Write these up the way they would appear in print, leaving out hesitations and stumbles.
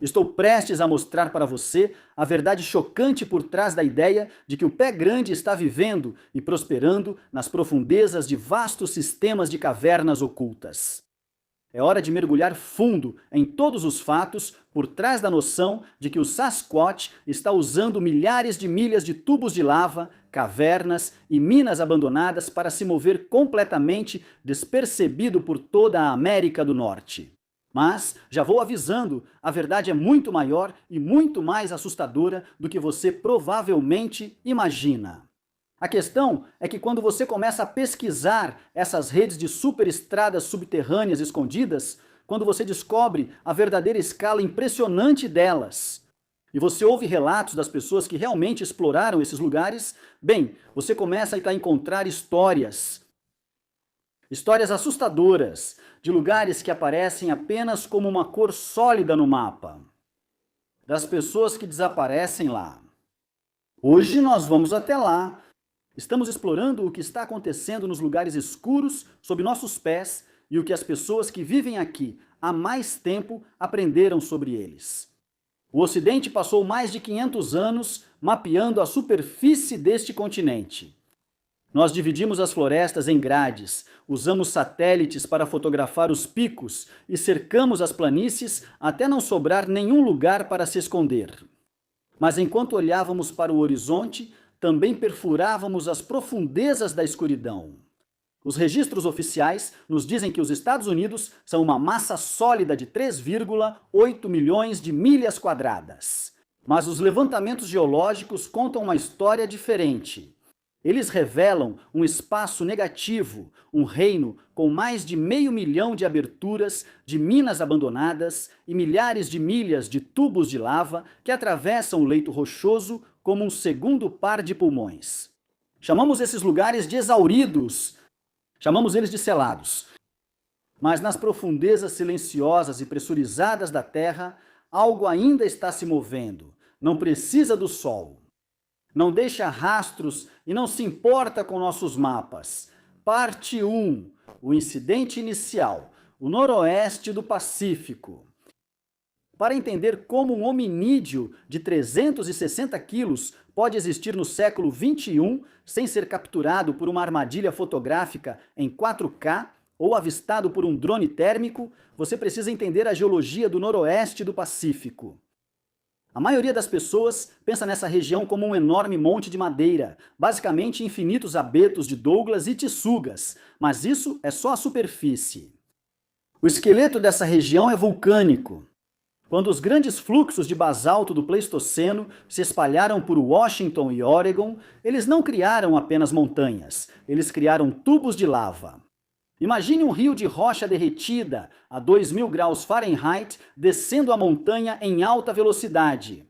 Estou prestes a mostrar para você a verdade chocante por trás da ideia de que o pé grande está vivendo e prosperando nas profundezas de vastos sistemas de cavernas ocultas. É hora de mergulhar fundo em todos os fatos por trás da noção de que o Sasquatch está usando milhares de milhas de tubos de lava, cavernas e minas abandonadas para se mover completamente despercebido por toda a América do Norte. Mas, já vou avisando, a verdade é muito maior e muito mais assustadora do que você provavelmente imagina. A questão é que quando você começa a pesquisar essas redes de superestradas subterrâneas escondidas, quando você descobre a verdadeira escala impressionante delas, e você ouve relatos das pessoas que realmente exploraram esses lugares, bem, você começa a encontrar histórias assustadoras, de lugares que aparecem apenas como uma cor sólida no mapa, das pessoas que desaparecem lá. Hoje nós vamos até lá. Estamos explorando o que está acontecendo nos lugares escuros sob nossos pés e o que as pessoas que vivem aqui há mais tempo aprenderam sobre eles. O Ocidente passou mais de 500 anos mapeando a superfície deste continente. Nós dividimos as florestas em grades, usamos satélites para fotografar os picos e cercamos as planícies até não sobrar nenhum lugar para se esconder. Mas enquanto olhávamos para o horizonte, também perfurávamos as profundezas da escuridão. Os registros oficiais nos dizem que os Estados Unidos são uma massa sólida de 3,8 milhões de milhas quadradas. Mas os levantamentos geológicos contam uma história diferente. Eles revelam um espaço negativo, um reino com mais de 500 mil de aberturas, de minas abandonadas e milhares de milhas de tubos de lava que atravessam o leito rochoso como um segundo par de pulmões. Chamamos esses lugares de exauridos, chamamos eles de selados. Mas nas profundezas silenciosas e pressurizadas da Terra, algo ainda está se movendo. Não precisa do Sol. Não deixa rastros e não se importa com nossos mapas. Parte 1. O incidente inicial. O noroeste do Pacífico. Para entender como um hominídeo de 360 quilos pode existir no século XXI sem ser capturado por uma armadilha fotográfica em 4K ou avistado por um drone térmico, você precisa entender a geologia do noroeste do Pacífico. A maioria das pessoas pensa nessa região como um enorme monte de madeira, basicamente infinitos abetos de Douglas e tiçugas, mas isso é só a superfície. O esqueleto dessa região é vulcânico. Quando os grandes fluxos de basalto do Pleistoceno se espalharam por Washington e Oregon, eles não criaram apenas montanhas, eles criaram tubos de lava. Imagine um rio de rocha derretida a 2000 graus Fahrenheit descendo a montanha em alta velocidade.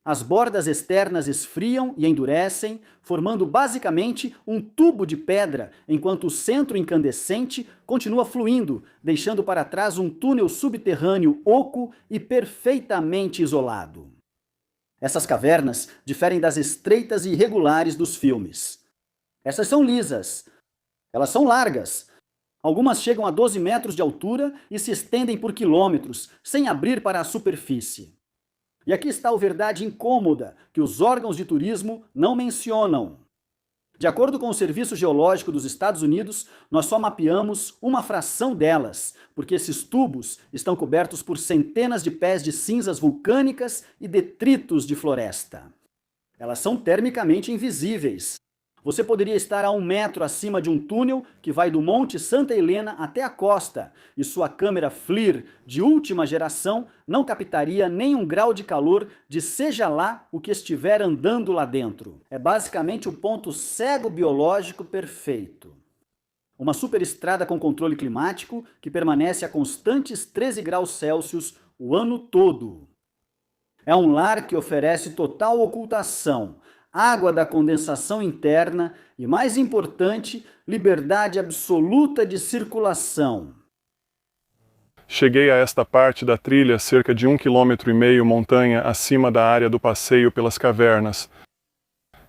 As bordas externas esfriam e endurecem, formando basicamente um tubo de pedra, enquanto o centro incandescente continua fluindo, deixando para trás um túnel subterrâneo oco e perfeitamente isolado. Essas cavernas diferem das estreitas e irregulares dos filmes. Essas são lisas. Elas são largas. Algumas chegam a 12 metros de altura e se estendem por quilômetros, sem abrir para a superfície. E aqui está a verdade incômoda que os órgãos de turismo não mencionam. De acordo com o Serviço Geológico dos Estados Unidos, nós só mapeamos uma fração delas, porque esses tubos estão cobertos por centenas de pés de cinzas vulcânicas e detritos de floresta. Elas são termicamente invisíveis. Você poderia estar a 1 metro acima de um túnel que vai do Monte Santa Helena até a costa, e sua câmera FLIR de última geração não captaria nem 1 grau de calor de seja lá o que estiver andando lá dentro. É basicamente o ponto cego biológico perfeito. Uma superestrada com controle climático que permanece a constantes 13 graus Celsius o ano todo. É um lar que oferece total ocultação, água da condensação interna e, mais importante, liberdade absoluta de circulação. Cheguei a esta parte da trilha cerca de 1,5 km montanha acima da área do passeio pelas cavernas.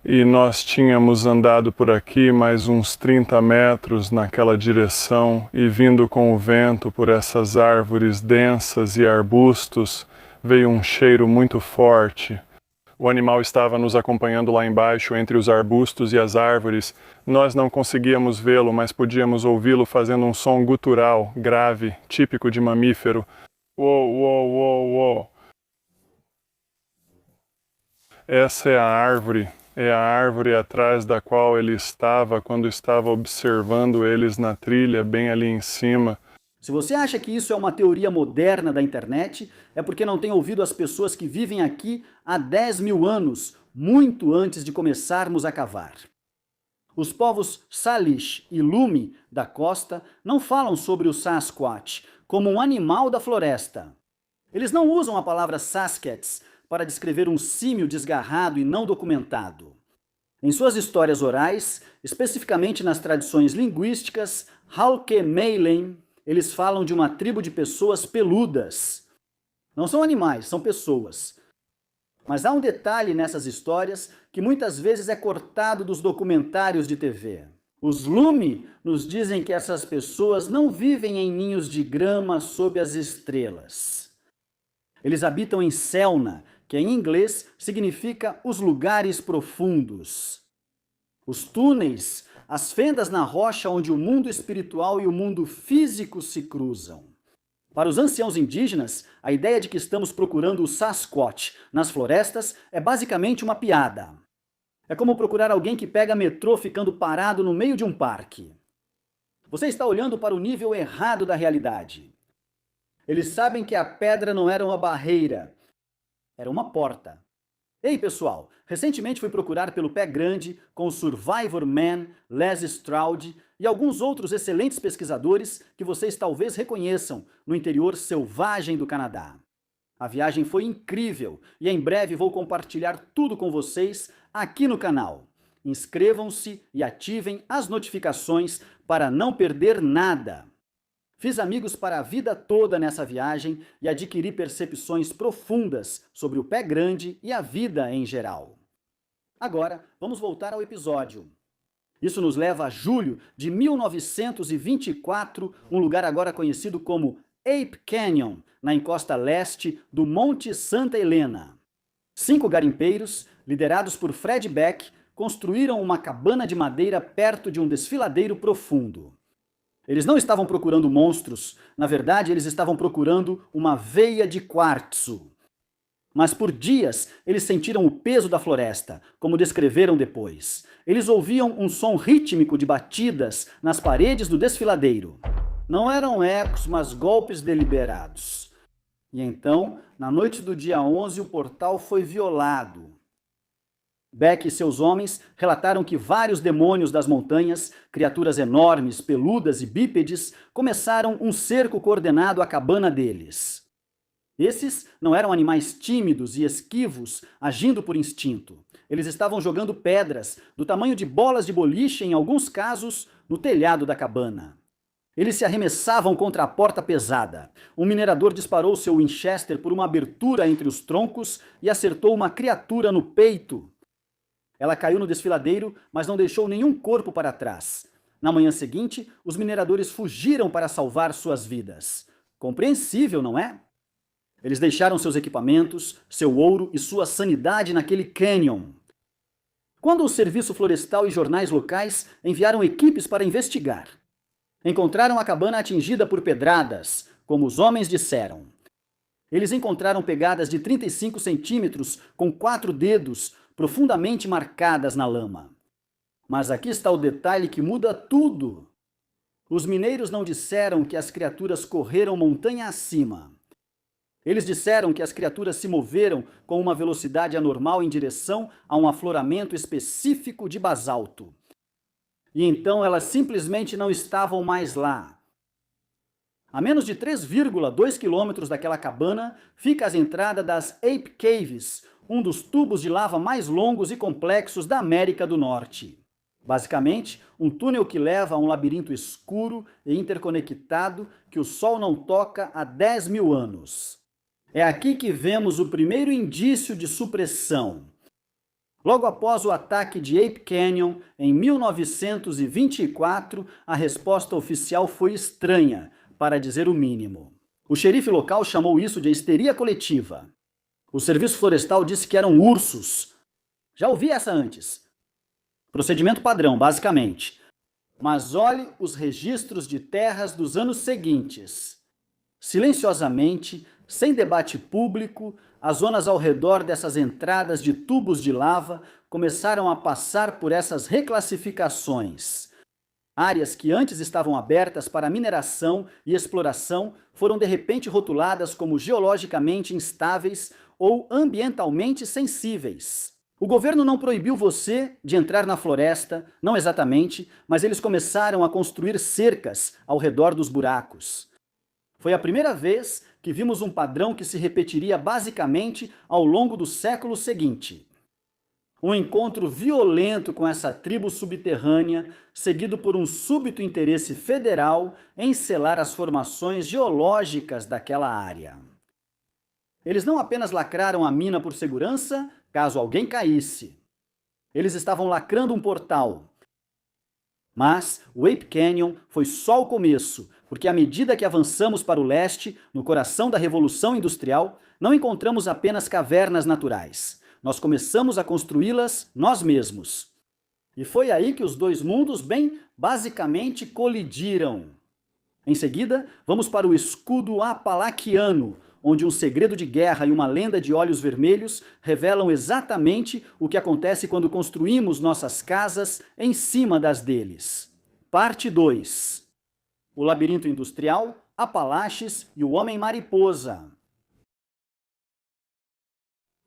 E nós tínhamos andado por aqui mais uns 30 metros naquela direção e vindo com o vento por essas árvores densas e arbustos, Veio um cheiro muito forte. O animal estava nos acompanhando lá embaixo, entre os arbustos e as árvores. Nós não conseguíamos vê-lo, mas podíamos ouvi-lo fazendo um som gutural, grave, típico de mamífero. Uou, uou, uou, uou. Essa é a árvore atrás da qual ele estava quando estava observando eles na trilha, bem ali em cima. Se você acha que isso é uma teoria moderna da internet, é porque não tem ouvido as pessoas que vivem aqui há 10 mil anos, muito antes de começarmos a cavar. Os povos Salish e Lumi da costa não falam sobre o Sasquatch como um animal da floresta. Eles não usam a palavra Saskats para descrever um símio desgarrado e não documentado. Em suas histórias orais, especificamente nas tradições linguísticas Halkemeilen, eles falam de uma tribo de pessoas peludas. Não são animais, são pessoas. Mas há um detalhe nessas histórias que muitas vezes é cortado dos documentários de TV. Os Lumi nos dizem que essas pessoas não vivem em ninhos de grama sob as estrelas. Eles habitam em Selna, que em inglês significa os lugares profundos. Os túneis, as fendas na rocha onde o mundo espiritual e o mundo físico se cruzam. Para os anciãos indígenas, a ideia de que estamos procurando o Sasquatch nas florestas é basicamente uma piada. É como procurar alguém que pega metrô ficando parado no meio de um parque. Você está olhando para o nível errado da realidade. Eles sabem que a pedra não era uma barreira, era uma porta. Ei, pessoal, recentemente fui procurar pelo Pé Grande com o Survivor Man, Les Stroud e alguns outros excelentes pesquisadores que vocês talvez reconheçam no interior selvagem do Canadá. A viagem foi incrível e em breve vou compartilhar tudo com vocês aqui no canal. Inscrevam-se e ativem as notificações para não perder nada. Fiz amigos para a vida toda nessa viagem e adquiri percepções profundas sobre o Pé Grande e a vida em geral. Agora, vamos voltar ao episódio. Isso nos leva a julho de 1924, um lugar agora conhecido como Ape Canyon, na encosta leste do Monte Santa Helena. 5 garimpeiros, liderados por Fred Beck, construíram uma cabana de madeira perto de um desfiladeiro profundo. Eles não estavam procurando monstros, na verdade eles estavam procurando uma veia de quartzo. Mas por dias eles sentiram o peso da floresta, como descreveram depois. Eles ouviam um som rítmico de batidas nas paredes do desfiladeiro. Não eram ecos, mas golpes deliberados. E então, na noite do dia 11, o portal foi violado. Beck e seus homens relataram que vários demônios das montanhas, criaturas enormes, peludas e bípedes, começaram um cerco coordenado à cabana deles. Esses não eram animais tímidos e esquivos, agindo por instinto. Eles estavam jogando pedras, do tamanho de bolas de boliche, em alguns casos, no telhado da cabana. Eles se arremessavam contra a porta pesada. Um minerador disparou seu Winchester por uma abertura entre os troncos e acertou uma criatura no peito. Ela caiu no desfiladeiro, mas não deixou nenhum corpo para trás. Na manhã seguinte, os mineradores fugiram para salvar suas vidas. Compreensível, não é? Eles deixaram seus equipamentos, seu ouro e sua sanidade naquele canyon. Quando o Serviço Florestal e jornais locais enviaram equipes para investigar, encontraram a cabana atingida por pedradas, como os homens disseram. Eles encontraram pegadas de 35 centímetros com 4 dedos, profundamente marcadas na lama. Mas aqui está o detalhe que muda tudo. Os mineiros não disseram que as criaturas correram montanha acima. Eles disseram que as criaturas se moveram com uma velocidade anormal em direção a um afloramento específico de basalto. E então elas simplesmente não estavam mais lá. A menos de 3,2 quilômetros daquela cabana fica a entrada das Ape Caves, um dos tubos de lava mais longos e complexos da América do Norte. Basicamente, um túnel que leva a um labirinto escuro e interconectado que o Sol não toca há 10 mil anos. É aqui que vemos o primeiro indício de supressão. Logo após o ataque de Ape Canyon, em 1924, a resposta oficial foi estranha, para dizer o mínimo. O xerife local chamou isso de histeria coletiva. O serviço florestal disse que eram ursos. Já ouvi essa antes. Procedimento padrão, basicamente. Mas olhe os registros de terras dos anos seguintes. Silenciosamente, sem debate público, as zonas ao redor dessas entradas de tubos de lava começaram a passar por essas reclassificações. Áreas que antes estavam abertas para mineração e exploração foram de repente rotuladas como geologicamente instáveis ou ambientalmente sensíveis. O governo não proibiu você de entrar na floresta, não exatamente, mas eles começaram a construir cercas ao redor dos buracos. Foi a primeira vez que vimos um padrão que se repetiria basicamente ao longo do século seguinte. Um encontro violento com essa tribo subterrânea, seguido por um súbito interesse federal em selar as formações geológicas daquela área. Eles não apenas lacraram a mina por segurança, caso alguém caísse. Eles estavam lacrando um portal. Mas o Ape Canyon foi só o começo, porque à medida que avançamos para o leste, no coração da Revolução Industrial, não encontramos apenas cavernas naturais. Nós começamos a construí-las nós mesmos. E foi aí que os dois mundos, bem, basicamente colidiram. Em seguida, vamos para o escudo apalaquiano, onde um segredo de guerra e uma lenda de olhos vermelhos revelam exatamente o que acontece quando construímos nossas casas em cima das deles. Parte 2. O labirinto industrial, Apalaches e o Homem-Mariposa.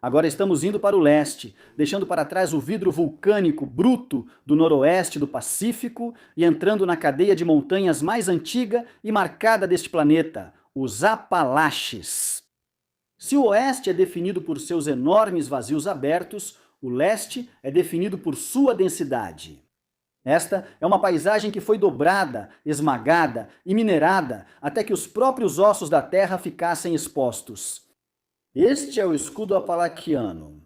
Agora estamos indo para o leste, deixando para trás o vidro vulcânico bruto do noroeste do Pacífico e entrando na cadeia de montanhas mais antiga e marcada deste planeta, os Apalaches. Se o oeste é definido por seus enormes vazios abertos, o leste é definido por sua densidade. Esta é uma paisagem que foi dobrada, esmagada e minerada até que os próprios ossos da terra ficassem expostos. Este é o escudo apalaquiano.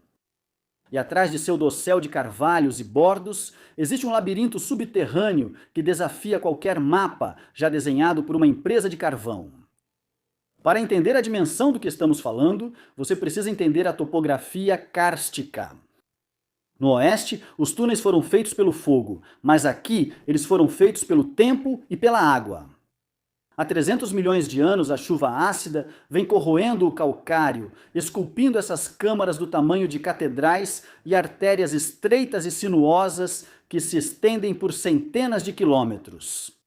E atrás de seu dossel de carvalhos e bordos, existe um labirinto subterrâneo que desafia qualquer mapa já desenhado por uma empresa de carvão. Para entender a dimensão do que estamos falando, você precisa entender a topografia kárstica. No oeste, os túneis foram feitos pelo fogo, mas aqui eles foram feitos pelo tempo e pela água. Há 300 milhões de anos, a chuva ácida vem corroendo o calcário, esculpindo essas câmaras do tamanho de catedrais e artérias estreitas e sinuosas que se estendem por centenas de quilômetros.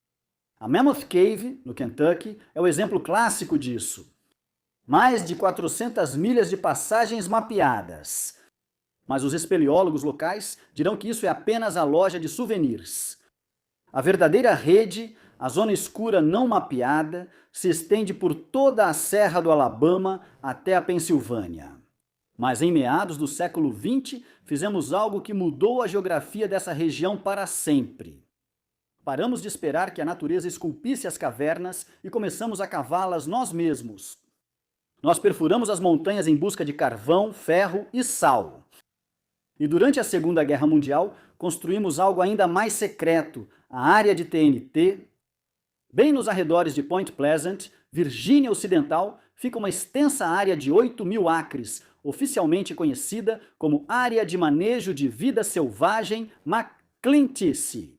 A Mammoth Cave, no Kentucky, é o exemplo clássico disso. Mais de 400 milhas de passagens mapeadas. Mas os espeleólogos locais dirão que isso é apenas a loja de souvenirs. A verdadeira rede, a zona escura não mapeada, se estende por toda a Serra do Alabama até a Pensilvânia. Mas em meados do século XX, fizemos algo que mudou a geografia dessa região para sempre. Paramos de esperar que a natureza esculpisse as cavernas e começamos a cavá-las nós mesmos. Nós perfuramos as montanhas em busca de carvão, ferro e sal. E durante a Segunda Guerra Mundial, construímos algo ainda mais secreto, a área de TNT. Bem nos arredores de Point Pleasant, Virgínia Ocidental, fica uma extensa área de 8.000 acres, oficialmente conhecida como Área de Manejo de Vida Selvagem McClintice.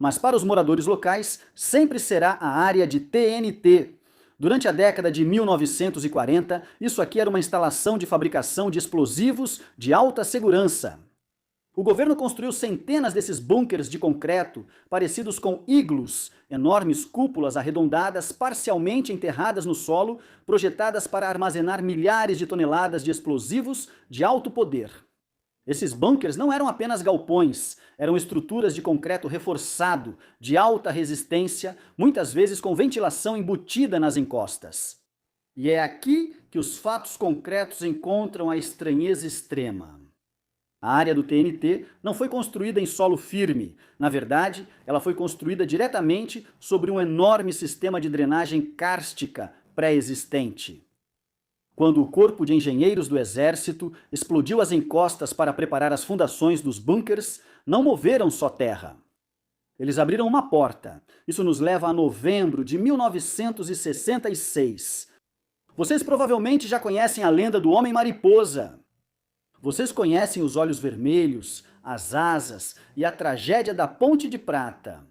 Mas para os moradores locais, sempre será a área de TNT. Durante a década de 1940, isso aqui era uma instalação de fabricação de explosivos de alta segurança. O governo construiu centenas desses bunkers de concreto, parecidos com iglus, enormes cúpulas arredondadas parcialmente enterradas no solo, projetadas para armazenar milhares de toneladas de explosivos de alto poder. Esses bunkers não eram apenas galpões, eram estruturas de concreto reforçado, de alta resistência, muitas vezes com ventilação embutida nas encostas. E é aqui que os fatos concretos encontram a estranheza extrema. A área do TNT não foi construída em solo firme. Na verdade, ela foi construída diretamente sobre um enorme sistema de drenagem kárstica pré-existente. Quando o corpo de engenheiros do exército explodiu as encostas para preparar as fundações dos bunkers, não moveram só terra. Eles abriram uma porta. Isso nos leva a novembro de 1966. Vocês provavelmente já conhecem a lenda do Homem-Mariposa. Vocês conhecem os olhos vermelhos, as asas e a tragédia da Ponte de Prata.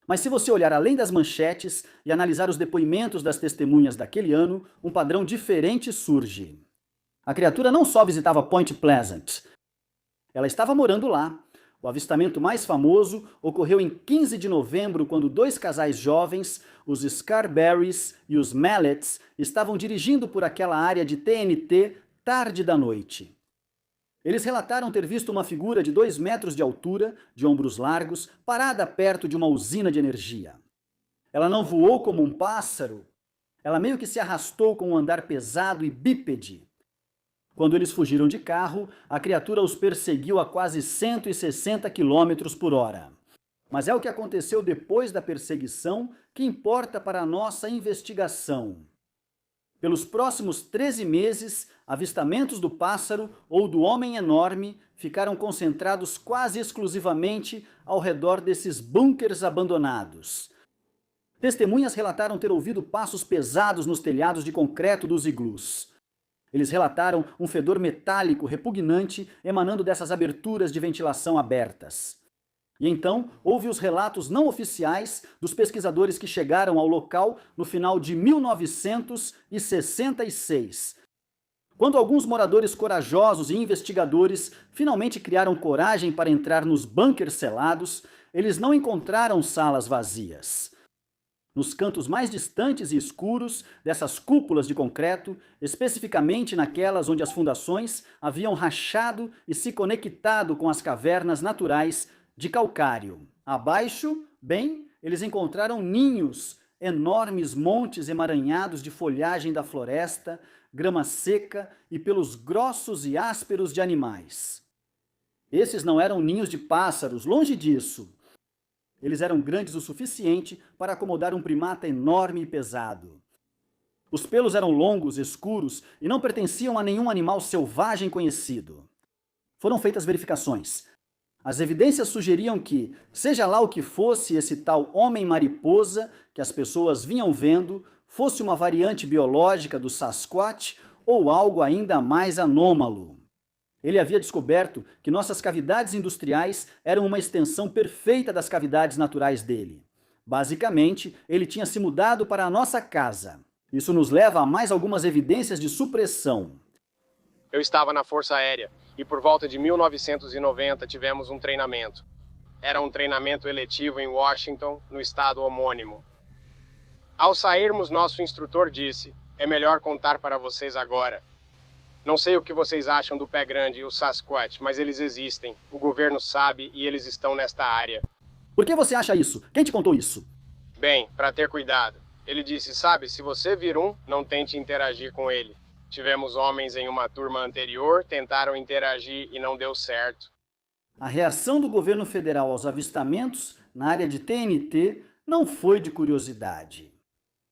Mas se você olhar além das manchetes e analisar os depoimentos das testemunhas daquele ano, um padrão diferente surge. A criatura não só visitava Point Pleasant, ela estava morando lá. O avistamento mais famoso ocorreu em 15 de novembro, quando dois casais jovens, os Scarberrys e os Mallets, estavam dirigindo por aquela área de TNT tarde da noite. Eles relataram ter visto uma figura de 2 metros de altura, de ombros largos, parada perto de uma usina de energia. Ela não voou como um pássaro, ela meio que se arrastou com um andar pesado e bípede. Quando eles fugiram de carro, a criatura os perseguiu a quase 160 km por hora. Mas é o que aconteceu depois da perseguição que importa para a nossa investigação. Pelos próximos 13 meses, avistamentos do pássaro ou do homem enorme ficaram concentrados quase exclusivamente ao redor desses bunkers abandonados. Testemunhas relataram ter ouvido passos pesados nos telhados de concreto dos iglus. Eles relataram um fedor metálico repugnante emanando dessas aberturas de ventilação abertas. E então houve os relatos não oficiais dos pesquisadores que chegaram ao local no final de 1966. Quando alguns moradores corajosos e investigadores finalmente criaram coragem para entrar nos bunkers selados, eles não encontraram salas vazias. Nos cantos mais distantes e escuros dessas cúpulas de concreto, especificamente naquelas onde as fundações haviam rachado e se conectado com as cavernas naturais de calcário. Abaixo, bem, eles encontraram ninhos, enormes montes emaranhados de folhagem da floresta, grama seca e pelos grossos e ásperos de animais. Esses não eram ninhos de pássaros, longe disso. Eles eram grandes o suficiente para acomodar um primata enorme e pesado. Os pelos eram longos, escuros e não pertenciam a nenhum animal selvagem conhecido. Foram feitas verificações. As evidências sugeriam que, seja lá o que fosse esse tal homem-mariposa que as pessoas vinham vendo, fosse uma variante biológica do Sasquatch ou algo ainda mais anômalo. Ele havia descoberto que nossas cavidades industriais eram uma extensão perfeita das cavidades naturais dele. Basicamente, ele tinha se mudado para a nossa casa. Isso nos leva a mais algumas evidências de supressão. Eu estava na Força Aérea e por volta de 1990 tivemos um treinamento. Era um treinamento eletivo em Washington, no estado homônimo. Ao sairmos, nosso instrutor disse: "É melhor contar para vocês agora. Não sei o que vocês acham do pé grande e o Sasquatch, mas eles existem. O governo sabe e eles estão nesta área." Por que você acha isso? Quem te contou isso? Bem, para ter cuidado. Ele disse: "Sabe, se você vir um, não tente interagir com ele. Tivemos homens em uma turma anterior, tentaram interagir e não deu certo." A reação do governo federal aos avistamentos na área de TNT não foi de curiosidade.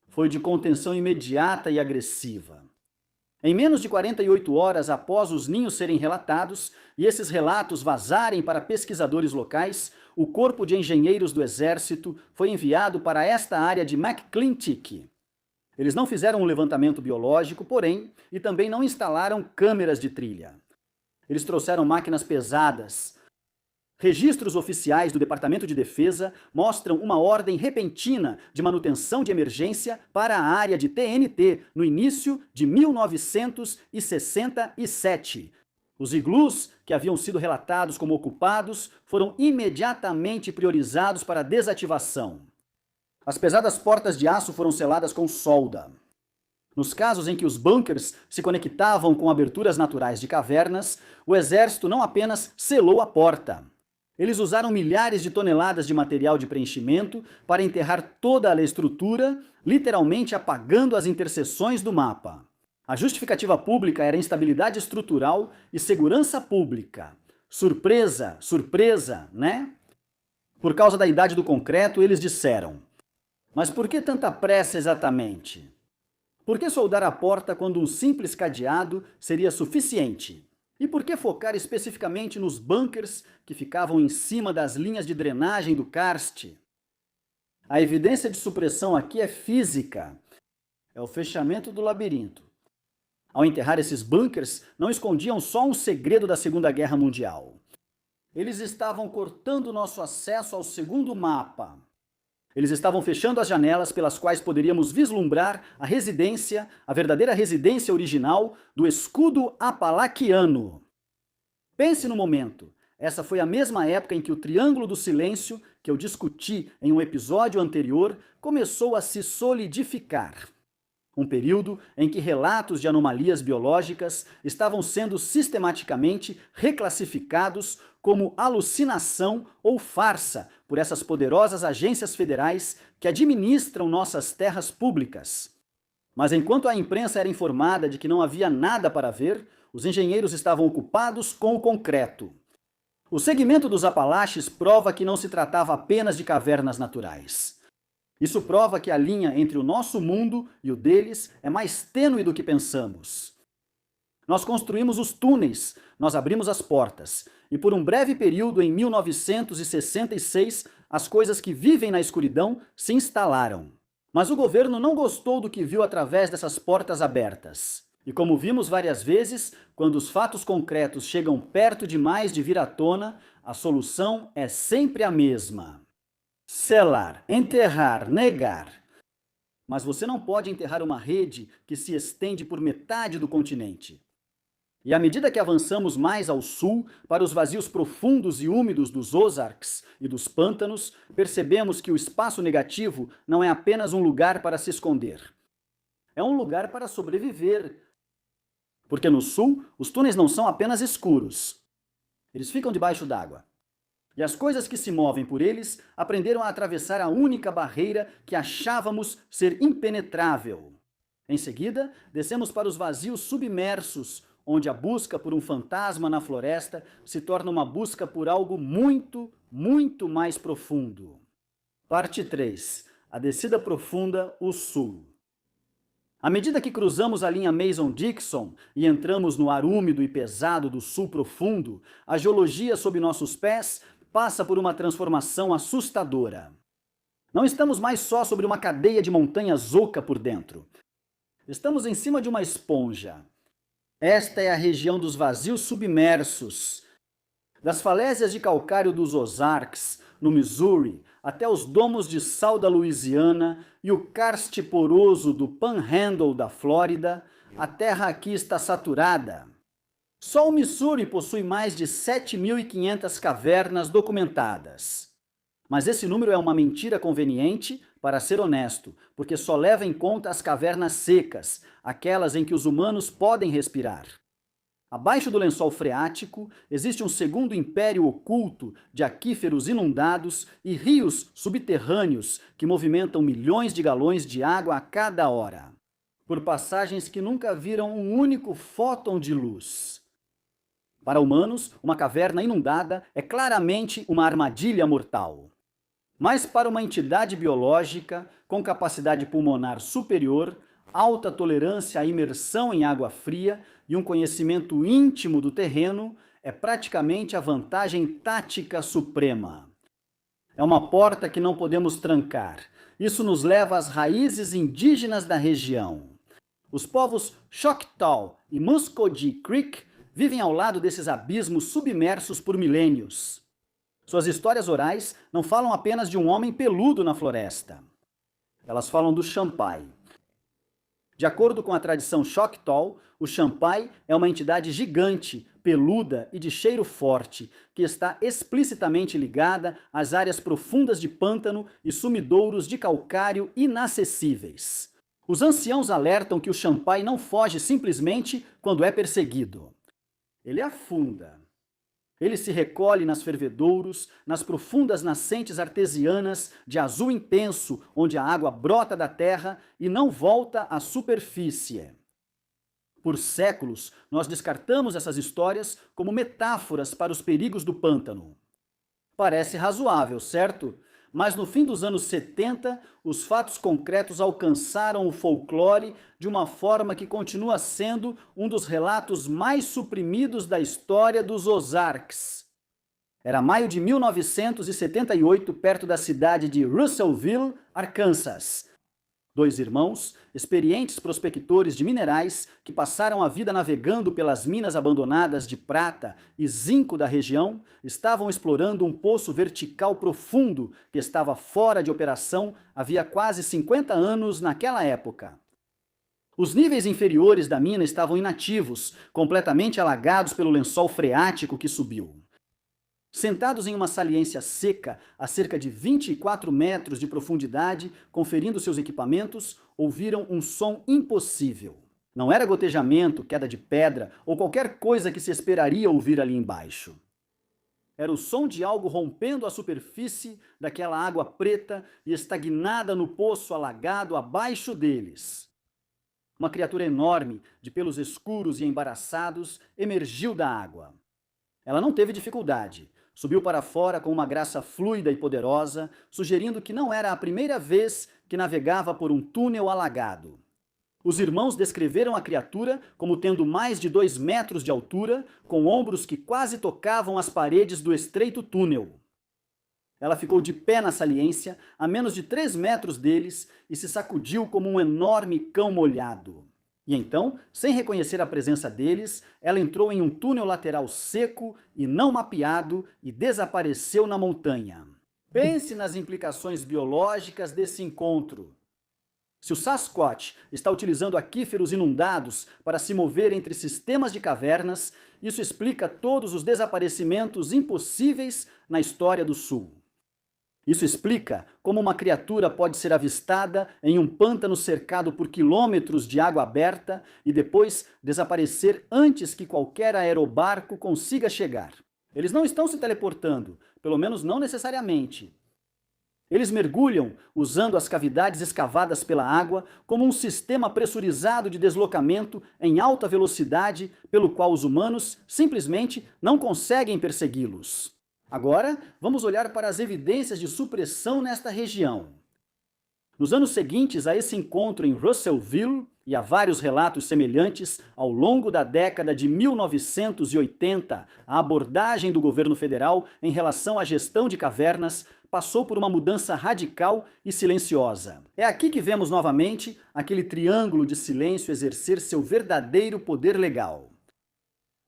Foi de contenção imediata e agressiva. Em menos de 48 horas após os ninhos serem relatados e esses relatos vazarem para pesquisadores locais, o Corpo de Engenheiros do Exército foi enviado para esta área de McClintic. Eles não fizeram um levantamento biológico, porém, e também não instalaram câmeras de trilha. Eles trouxeram máquinas pesadas. Registros oficiais do Departamento de Defesa mostram uma ordem repentina de manutenção de emergência para a área de TNT no início de 1967. Os iglus, que haviam sido relatados como ocupados, foram imediatamente priorizados para desativação. As pesadas portas de aço foram seladas com solda. Nos casos em que os bunkers se conectavam com aberturas naturais de cavernas, o exército não apenas selou a porta. Eles usaram milhares de toneladas de material de preenchimento para enterrar toda a estrutura, literalmente apagando as interseções do mapa. A justificativa pública era instabilidade estrutural e segurança pública. Surpresa, surpresa, né? Por causa da idade do concreto, eles disseram: "Mas por que tanta pressa exatamente? Por que soldar a porta quando um simples cadeado seria suficiente?" E por que focar especificamente nos bunkers que ficavam em cima das linhas de drenagem do karst? A evidência de supressão aqui é física. É o fechamento do labirinto. Ao enterrar esses bunkers, não escondiam só um segredo da Segunda Guerra Mundial. Eles estavam cortando nosso acesso ao segundo mapa. Eles estavam fechando as janelas pelas quais poderíamos vislumbrar a residência, a verdadeira residência original do escudo apalaquiano. Pense no momento. Essa foi a mesma época em que o Triângulo do Silêncio, que eu discuti em um episódio anterior, começou a se solidificar. Um período em que relatos de anomalias biológicas estavam sendo sistematicamente reclassificados como alucinação ou farsa por essas poderosas agências federais que administram nossas terras públicas. Mas enquanto a imprensa era informada de que não havia nada para ver, os engenheiros estavam ocupados com o concreto. O segmento dos Apalaches prova que não se tratava apenas de cavernas naturais. Isso prova que a linha entre o nosso mundo e o deles é mais tênue do que pensamos. Nós construímos os túneis, nós abrimos as portas, e por um breve período, em 1966, as coisas que vivem na escuridão se instalaram. Mas o governo não gostou do que viu através dessas portas abertas. E como vimos várias vezes, quando os fatos concretos chegam perto demais de vir à tona, a solução é sempre a mesma. Selar, enterrar, negar. Mas você não pode enterrar uma rede que se estende por metade do continente. E à medida que avançamos mais ao sul, para os vazios profundos e úmidos dos Ozarks e dos pântanos, percebemos que o espaço negativo não é apenas um lugar para se esconder. É um lugar para sobreviver. Porque no sul, os túneis não são apenas escuros. Eles ficam debaixo d'água. E as coisas que se movem por eles aprenderam a atravessar a única barreira que achávamos ser impenetrável. Em seguida, descemos para os vazios submersos, onde a busca por um fantasma na floresta se torna uma busca por algo muito, muito mais profundo. Parte 3. A descida profunda, o sul. À medida que cruzamos a linha Mason-Dixon e entramos no ar úmido e pesado do sul profundo, a geologia sob nossos pés passa por uma transformação assustadora. Não estamos mais só sobre uma cadeia de montanhas oca por dentro. Estamos em cima de uma esponja. Esta é a região dos vazios submersos. Das falésias de calcário dos Ozarks, no Missouri, até os domos de sal da Louisiana e o karst poroso do Panhandle da Flórida, a terra aqui está saturada. Só o Missouri possui mais de 7.500 cavernas documentadas. Mas esse número é uma mentira conveniente, para ser honesto, porque só leva em conta as cavernas secas, aquelas em que os humanos podem respirar. Abaixo do lençol freático, existe um segundo império oculto de aquíferos inundados e rios subterrâneos que movimentam milhões de galões de água a cada hora, por passagens que nunca viram um único fóton de luz. Para humanos, uma caverna inundada é claramente uma armadilha mortal. Mas para uma entidade biológica com capacidade pulmonar superior, alta tolerância à imersão em água fria e um conhecimento íntimo do terreno, é praticamente a vantagem tática suprema. É uma porta que não podemos trancar. Isso nos leva às raízes indígenas da região. Os povos Choctaw e Muscogee Creek vivem ao lado desses abismos submersos por milênios. Suas histórias orais não falam apenas de um homem peludo na floresta. Elas falam do Champai. De acordo com a tradição Choctaw, o Champai é uma entidade gigante, peluda e de cheiro forte, que está explicitamente ligada às áreas profundas de pântano e sumidouros de calcário inacessíveis. Os anciãos alertam que o Champai não foge simplesmente quando é perseguido. Ele afunda. Ele se recolhe nas fervedouros, nas profundas nascentes artesianas de azul intenso, onde a água brota da terra e não volta à superfície. Por séculos, nós descartamos essas histórias como metáforas para os perigos do pântano. Parece razoável, certo? Mas no fim dos anos 70, os fatos concretos alcançaram o folclore de uma forma que continua sendo um dos relatos mais suprimidos da história dos Ozarks. Era maio de 1978, perto da cidade de Russellville, Arkansas. Dois irmãos, experientes prospectores de minerais, que passaram a vida navegando pelas minas abandonadas de prata e zinco da região, estavam explorando um poço vertical profundo que estava fora de operação havia quase 50 anos naquela época. Os níveis inferiores da mina estavam inativos, completamente alagados pelo lençol freático que subiu. Sentados em uma saliência seca, a cerca de 24 metros de profundidade, conferindo seus equipamentos, ouviram um som impossível. Não era gotejamento, queda de pedra ou qualquer coisa que se esperaria ouvir ali embaixo. Era o som de algo rompendo a superfície daquela água preta e estagnada no poço alagado abaixo deles. Uma criatura enorme, de pelos escuros e embaraçados, emergiu da água. Ela não teve dificuldade. Subiu para fora com uma graça fluida e poderosa, sugerindo que não era a primeira vez que navegava por um túnel alagado. Os irmãos descreveram a criatura como tendo mais de 2 metros de altura, com ombros que quase tocavam as paredes do estreito túnel. Ela ficou de pé na saliência, a menos de 3 metros deles, e se sacudiu como um enorme cão molhado. E então, sem reconhecer a presença deles, ela entrou em um túnel lateral seco e não mapeado e desapareceu na montanha. Pense nas implicações biológicas desse encontro. Se o Sasquatch está utilizando aquíferos inundados para se mover entre sistemas de cavernas, isso explica todos os desaparecimentos impossíveis na história do Sul. Isso explica como uma criatura pode ser avistada em um pântano cercado por quilômetros de água aberta e depois desaparecer antes que qualquer aerobarco consiga chegar. Eles não estão se teleportando, pelo menos não necessariamente. Eles mergulham usando as cavidades escavadas pela água como um sistema pressurizado de deslocamento em alta velocidade pelo qual os humanos simplesmente não conseguem persegui-los. Agora, vamos olhar para as evidências de supressão nesta região. Nos anos seguintes a esse encontro em Russellville, e a vários relatos semelhantes, ao longo da década de 1980, a abordagem do governo federal em relação à gestão de cavernas passou por uma mudança radical e silenciosa. É aqui que vemos novamente aquele triângulo de silêncio exercer seu verdadeiro poder legal.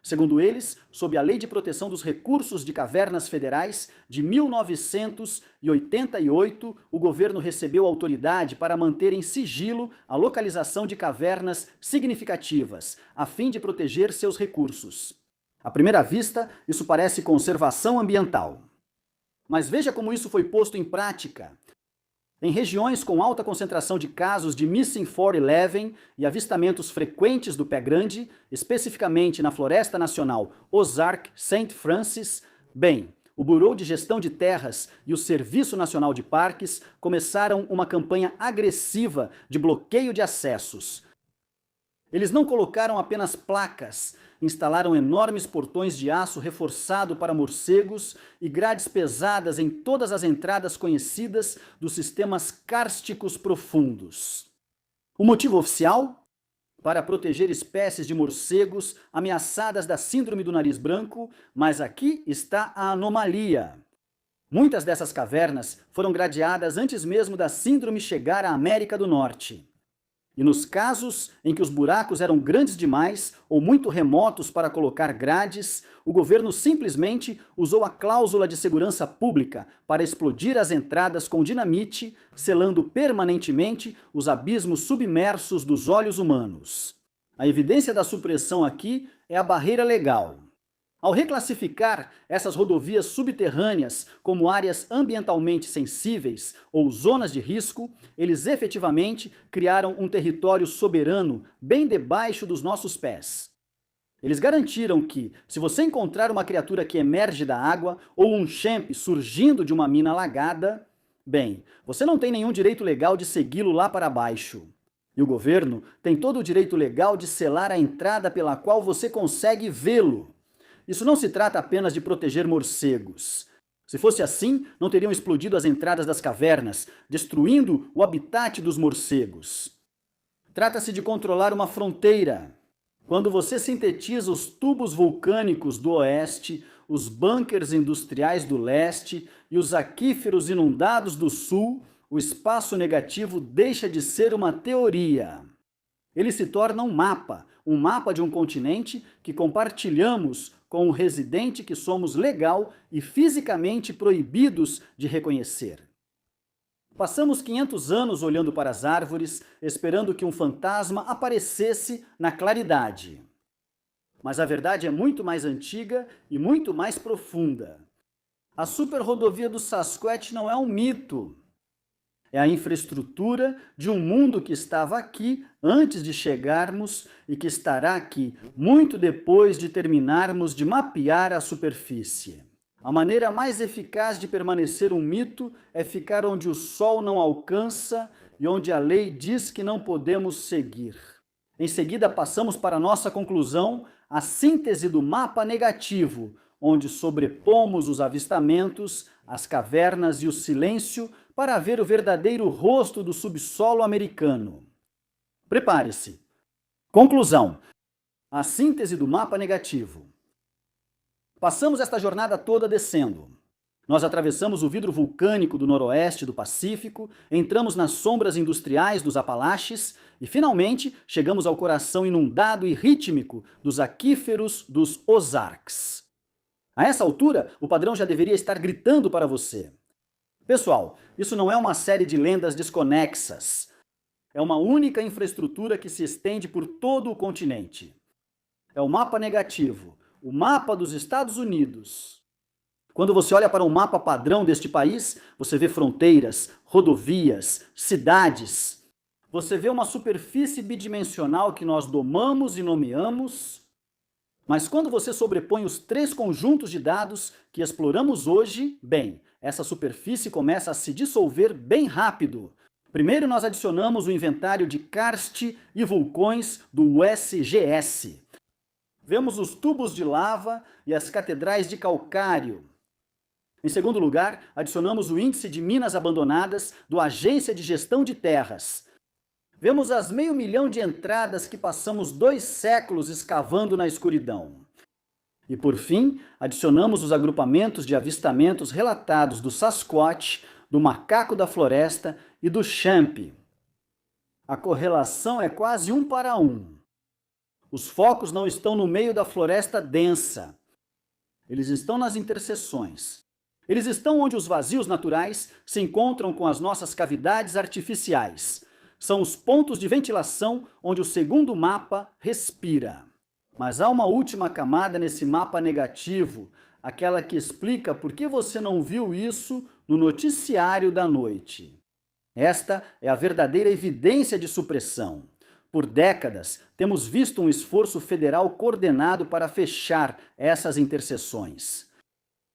Segundo eles, sob a Lei de Proteção dos Recursos de Cavernas Federais de 1988, o governo recebeu autoridade para manter em sigilo a localização de cavernas significativas, a fim de proteger seus recursos. À primeira vista, isso parece conservação ambiental. Mas veja como isso foi posto em prática. Em regiões com alta concentração de casos de Missing 411 e avistamentos frequentes do pé grande, especificamente na Floresta Nacional Ozark St. Francis, o Bureau de Gestão de Terras e o Serviço Nacional de Parques começaram uma campanha agressiva de bloqueio de acessos. Eles não colocaram apenas placas, instalaram enormes portões de aço reforçado para morcegos e grades pesadas em todas as entradas conhecidas dos sistemas kársticos profundos. O motivo oficial? Para proteger espécies de morcegos ameaçadas da síndrome do nariz branco, mas aqui está a anomalia. Muitas dessas cavernas foram gradeadas antes mesmo da síndrome chegar à América do Norte. E nos casos em que os buracos eram grandes demais ou muito remotos para colocar grades, o governo simplesmente usou a cláusula de segurança pública para explodir as entradas com dinamite, selando permanentemente os abismos submersos dos olhos humanos. A evidência da supressão aqui é a barreira legal. Ao reclassificar essas rodovias subterrâneas como áreas ambientalmente sensíveis ou zonas de risco, eles efetivamente criaram um território soberano bem debaixo dos nossos pés. Eles garantiram que, se você encontrar uma criatura que emerge da água ou um champ surgindo de uma mina alagada, você não tem nenhum direito legal de segui-lo lá para baixo. E o governo tem todo o direito legal de selar a entrada pela qual você consegue vê-lo. Isso não se trata apenas de proteger morcegos. Se fosse assim, não teriam explodido as entradas das cavernas, destruindo o habitat dos morcegos. Trata-se de controlar uma fronteira. Quando você sintetiza os tubos vulcânicos do oeste, os bunkers industriais do leste e os aquíferos inundados do sul, o espaço negativo deixa de ser uma teoria. Ele se torna um mapa de um continente que compartilhamos com o residente que somos legal e fisicamente proibidos de reconhecer. Passamos 500 anos olhando para as árvores, esperando que um fantasma aparecesse na claridade. Mas a verdade é muito mais antiga e muito mais profunda. A superrodovia do Sasquatch não é um mito. É a infraestrutura de um mundo que estava aqui antes de chegarmos e que estará aqui muito depois de terminarmos de mapear a superfície. A maneira mais eficaz de permanecer um mito é ficar onde o sol não alcança e onde a lei diz que não podemos seguir. Em seguida, passamos para a nossa conclusão, a síntese do mapa negativo, onde sobrepomos os avistamentos, as cavernas e o silêncio para ver o verdadeiro rosto do subsolo americano. Prepare-se. Conclusão. A síntese do mapa negativo. Passamos esta jornada toda descendo. Nós atravessamos o vidro vulcânico do noroeste do Pacífico, entramos nas sombras industriais dos Apalaches e, finalmente, chegamos ao coração inundado e rítmico dos aquíferos dos Ozarks. A essa altura, o padrão já deveria estar gritando para você. Pessoal, isso não é uma série de lendas desconexas. É uma única infraestrutura que se estende por todo o continente. É o mapa negativo, o mapa dos Estados Unidos. Quando você olha para um mapa padrão deste país, você vê fronteiras, rodovias, cidades. Você vê uma superfície bidimensional que nós domamos e nomeamos. Mas quando você sobrepõe os 3 conjuntos de dados que exploramos hoje, bem, essa superfície começa a se dissolver bem rápido. Primeiro nós adicionamos o inventário de karst e vulcões do USGS. Vemos os tubos de lava e as catedrais de calcário. Em segundo lugar, adicionamos o índice de minas abandonadas do Agência de Gestão de Terras. Vemos as 500 mil de entradas que passamos 2 séculos escavando na escuridão. E por fim, adicionamos os agrupamentos de avistamentos relatados do Sasquatch, do macaco da floresta e do Champ. A correlação é quase 1 para 1. Os focos não estão no meio da floresta densa. Eles estão nas interseções. Eles estão onde os vazios naturais se encontram com as nossas cavidades artificiais. São os pontos de ventilação onde o segundo mapa respira. Mas há uma última camada nesse mapa negativo, aquela que explica por que você não viu isso no noticiário da noite. Esta é a verdadeira evidência de supressão. Por décadas, temos visto um esforço federal coordenado para fechar essas interseções.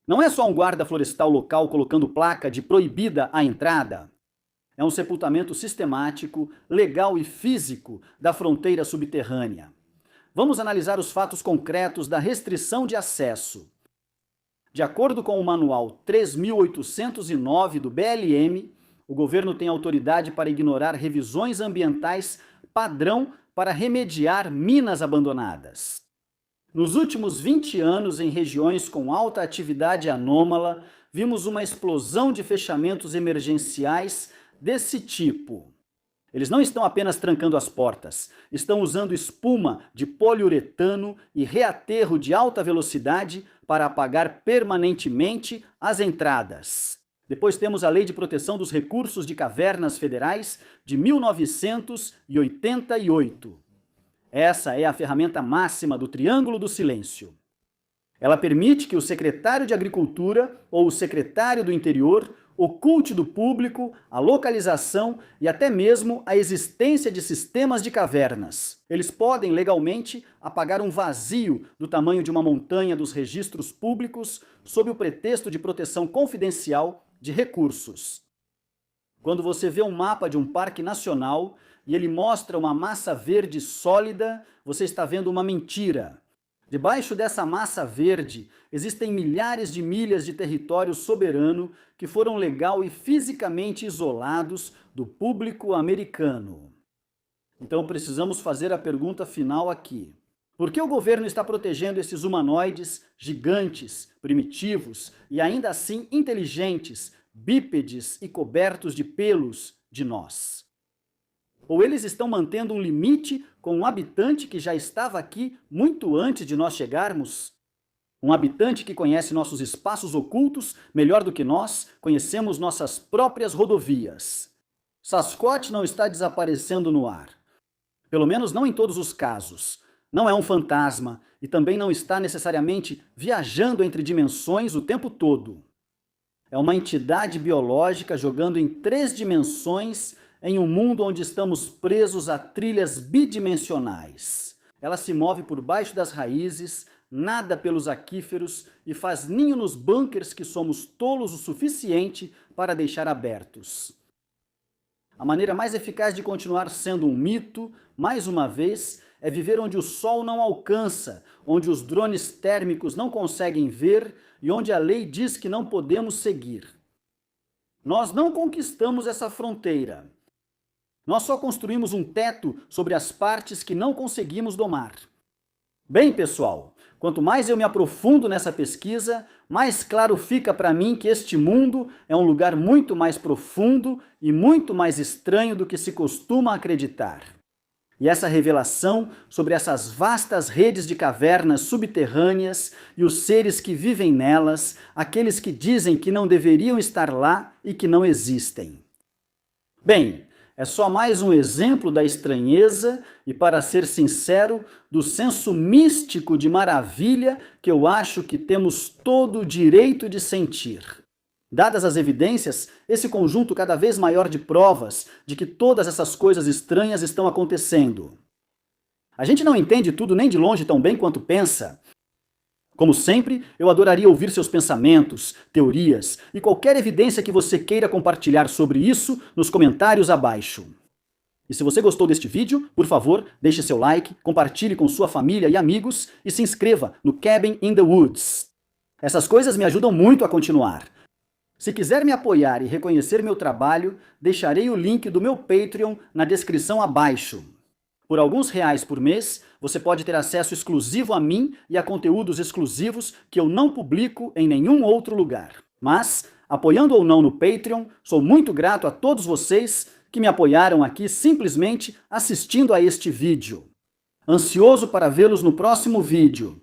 Não é só um guarda florestal local colocando placa de proibida a entrada. É um sepultamento sistemático, legal e físico da fronteira subterrânea. Vamos analisar os fatos concretos da restrição de acesso. De acordo com o manual 3.809 do BLM, o governo tem autoridade para ignorar revisões ambientais padrão para remediar minas abandonadas. Nos últimos 20 anos, em regiões com alta atividade anômala, vimos uma explosão de fechamentos emergenciais desse tipo. Eles não estão apenas trancando as portas, estão usando espuma de poliuretano e reaterro de alta velocidade para apagar permanentemente as entradas. Depois temos a Lei de Proteção dos Recursos de Cavernas Federais de 1988. Essa é a ferramenta máxima do Triângulo do Silêncio. Ela permite que o secretário de Agricultura ou o secretário do Interior oculte do público a localização e até mesmo a existência de sistemas de cavernas. Eles podem, legalmente, apagar um vazio do tamanho de uma montanha dos registros públicos sob o pretexto de proteção confidencial de recursos. Quando você vê um mapa de um parque nacional e ele mostra uma massa verde sólida, você está vendo uma mentira. Debaixo dessa massa verde, existem milhares de milhas de território soberano que foram legal e fisicamente isolados do público americano. Então precisamos fazer a pergunta final aqui. Por que o governo está protegendo esses humanoides gigantes, primitivos e ainda assim inteligentes, bípedes e cobertos de pelos de nós? Ou eles estão mantendo um limite com um habitante que já estava aqui muito antes de nós chegarmos? Um habitante que conhece nossos espaços ocultos melhor do que nós conhecemos nossas próprias rodovias. Sasquatch não está desaparecendo no ar. Pelo menos não em todos os casos. Não é um fantasma e também não está necessariamente viajando entre dimensões o tempo todo. É uma entidade biológica jogando em 3 dimensões em um mundo onde estamos presos a trilhas bidimensionais. Ela se move por baixo das raízes, nada pelos aquíferos e faz ninho nos bunkers que somos tolos o suficiente para deixar abertos. A maneira mais eficaz de continuar sendo um mito, mais uma vez, é viver onde o sol não alcança, onde os drones térmicos não conseguem ver e onde a lei diz que não podemos seguir. Nós não conquistamos essa fronteira. Nós só construímos um teto sobre as partes que não conseguimos domar. Bem, pessoal, quanto mais eu me aprofundo nessa pesquisa, mais claro fica para mim que este mundo é um lugar muito mais profundo e muito mais estranho do que se costuma acreditar. E essa revelação sobre essas vastas redes de cavernas subterrâneas e os seres que vivem nelas, aqueles que dizem que não deveriam estar lá e que não existem. Bem, é só mais um exemplo da estranheza e, para ser sincero, do senso místico de maravilha que eu acho que temos todo o direito de sentir. Dadas as evidências, esse conjunto cada vez maior de provas de que todas essas coisas estranhas estão acontecendo. A gente não entende tudo nem de longe tão bem quanto pensa. Como sempre, eu adoraria ouvir seus pensamentos, teorias e qualquer evidência que você queira compartilhar sobre isso nos comentários abaixo. E se você gostou deste vídeo, por favor, deixe seu like, compartilhe com sua família e amigos e se inscreva no Cabin in the Woods. Essas coisas me ajudam muito a continuar. Se quiser me apoiar e reconhecer meu trabalho, deixarei o link do meu Patreon na descrição abaixo. Por alguns reais por mês, você pode ter acesso exclusivo a mim e a conteúdos exclusivos que eu não publico em nenhum outro lugar. Mas, apoiando ou não no Patreon, sou muito grato a todos vocês que me apoiaram aqui simplesmente assistindo a este vídeo. Ansioso para vê-los no próximo vídeo.